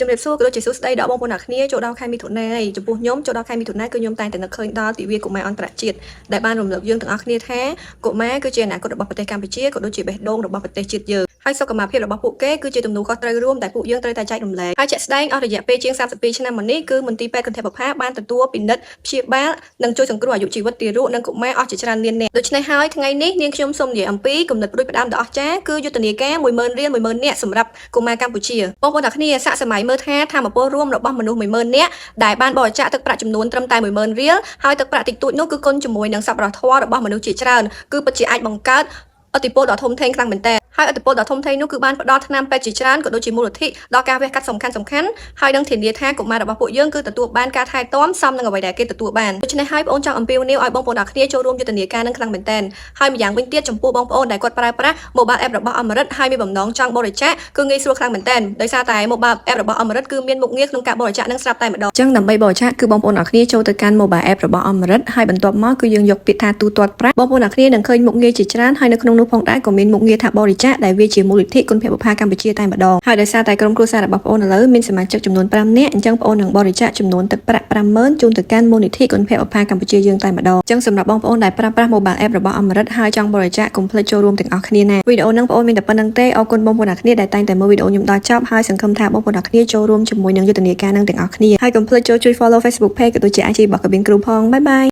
ជំរាបសួរក៏ដូចជាសួស្តីដល់បងប្អូនអ្នកគ្នាចូលដល់ខែមិថុនាហើយចំពោះខ្ញុំចូលដល់ខែមិថុនាគឺខ្ញុំតែងតែនឹកឃើញដល់ទិវាកុមារអន្តរជាតិដែលបានរំលឹកយើងទាំងអស់គ្នាថាកុមារគឺជាអនាគតរបស់ប្រទេសកម្ពុជាក៏ដូចជាបេះដូងរបស់ប្រទេសជាតិយើងហើយសុខភាពរបស់ពួកគេគឺជាទំនួលខុសត្រូវរួមដែលពួកយើងត្រូវតែចែករំលែកហើយជាក់ស្ដែងអស់រយៈពេលជាង32ឆ្នាំមកនេះគឺមន្ទីរពេទ្យកន្ធបុប្ផាបានទទួលពិនិត្យព្យាបាលនិងជួយសង្គ្រោះអាយុជីវិតទារកនិងកុមារអស់ជាច្រើនលាននាក់ដូច្នេះហើយថ្ងៃនេះនាងខ្ញុំសូមនិយាយអំពីគំនិតផ្ដួចផ្ដើមដ៏អស្ចារ្យគឺយុទ្ធនាការ 10000 រៀល 10000 នាក់សម្រាប់កុមារកម្ពុជាបងប្អូនអ្នកគ្នាសាកសម័យមើលថាធម៌ពលរួមរបស់មនុស្ស 10000 នាក់ដែលបានបរិច្ចាគទឹកប្រាក់ចំនួនត្រឹមតែ 10000 រៀលហើយទឹកប្រាក់តិចតួចនោះគឺគុណជាមួយនឹងសប្បុរសធម៌របស់មនុស្សជាច្រើនគឺពិតជាអាចបង្កើតឥទ្ធិពលដ៏ធំធេងខ្លាំងមែនទែនហើយឥទ្ធិពលដ៏ធំធេងនោះគឺបានផ្ដល់ថ្នាំពេទ្យជាច្រើនក៏ដូចជាមូលនិធិដល់ការវះកាត់សំខាន់ហើយនឹងធានាថាកុមាររបស់ពួកយើងគឺទទួលបានការថែទាំសមនឹងអ្វីដែលគេទទួលបានដូច្នេះហើយបងប្អូនចង់អំពាវនាវឲ្យបងប្អូនទាំងគ្នាចូលរួមយុទ្ធនាការនឹងខ្លាំងមែនទែនហើយម្យ៉ាងវិញទៀតចំពោះបងប្អូនដែលគាត់ប្រើប្រាស់ mobile app របស់អមរិតហើយមានបំណងចង់បរិច្ចាគគឺងាយស្រួលខ្លាំងមែនទែនដោយសារតែ mobile app របស់អមរិតគឺមានមុខងារក្នុងការបរិច្ចាគនឹងស្រាប់តែម្ដងអញ្ចឹងដើម្បីបរិច្ចាគគឺបងប្អូនទាំងគ្នាចូលទៅកាន់ mobile app របស់អមរិតហើយបន្ទាប់មកគឺយើងយកពាក្យថាទូទាត់ប្រាក់បងប្អូនទាំងគ្នានឹងឃើញមុខងារជាច្រើនហើយនៅក្នុងនោះផងដែរក៏មានមុខងារថាបរិច្ចាគដែលវាជាមូលនិធិគុណភាពបុប្ផាកម្ពុជាតែម្ដងហើយដោយសារតែក្រុមគ្រួសាររបស់បងប្អូនឥឡូវមានសមាជិកចំនួន5នាក់អញ្ចឹងបងប្អូននឹងបរិច្ចាគចំនួនទឹកប្រាក់ 50000 ជូនទៅកាន់មូលនិធិគុណភាពបុប្ផាកម្ពុជាយើងតែម្ដងអញ្ចឹងសម្រាប់បងប្អូនដែលប្រើប្រាស់ mobile app របស់អមរិតហើយចង់បរិច្ចាគកុំភ្លេចចូលរួមទាំងអស់គ្នាណាវីដេអូហ្នឹងបងប្អូនមានតែប៉ុណ្្នឹងទេអរគុណបងប្អូនអ្នកគ្នាដែលតែងតែមើលវីដេអូខ្ញុំដល់ចប់ហើយសង្ឃឹមថាបងប្អូនអ្នកគ្នាចូលរួមជាមួយនឹងយុទ្ធនាការហ្នឹងទាំងអស់គ្នាហើយកុំភ្លេចចូលជួយ follow Facebook page ក៏ដូចជា IG របស់កាប៊ីនគ្រូផងបាយបាយ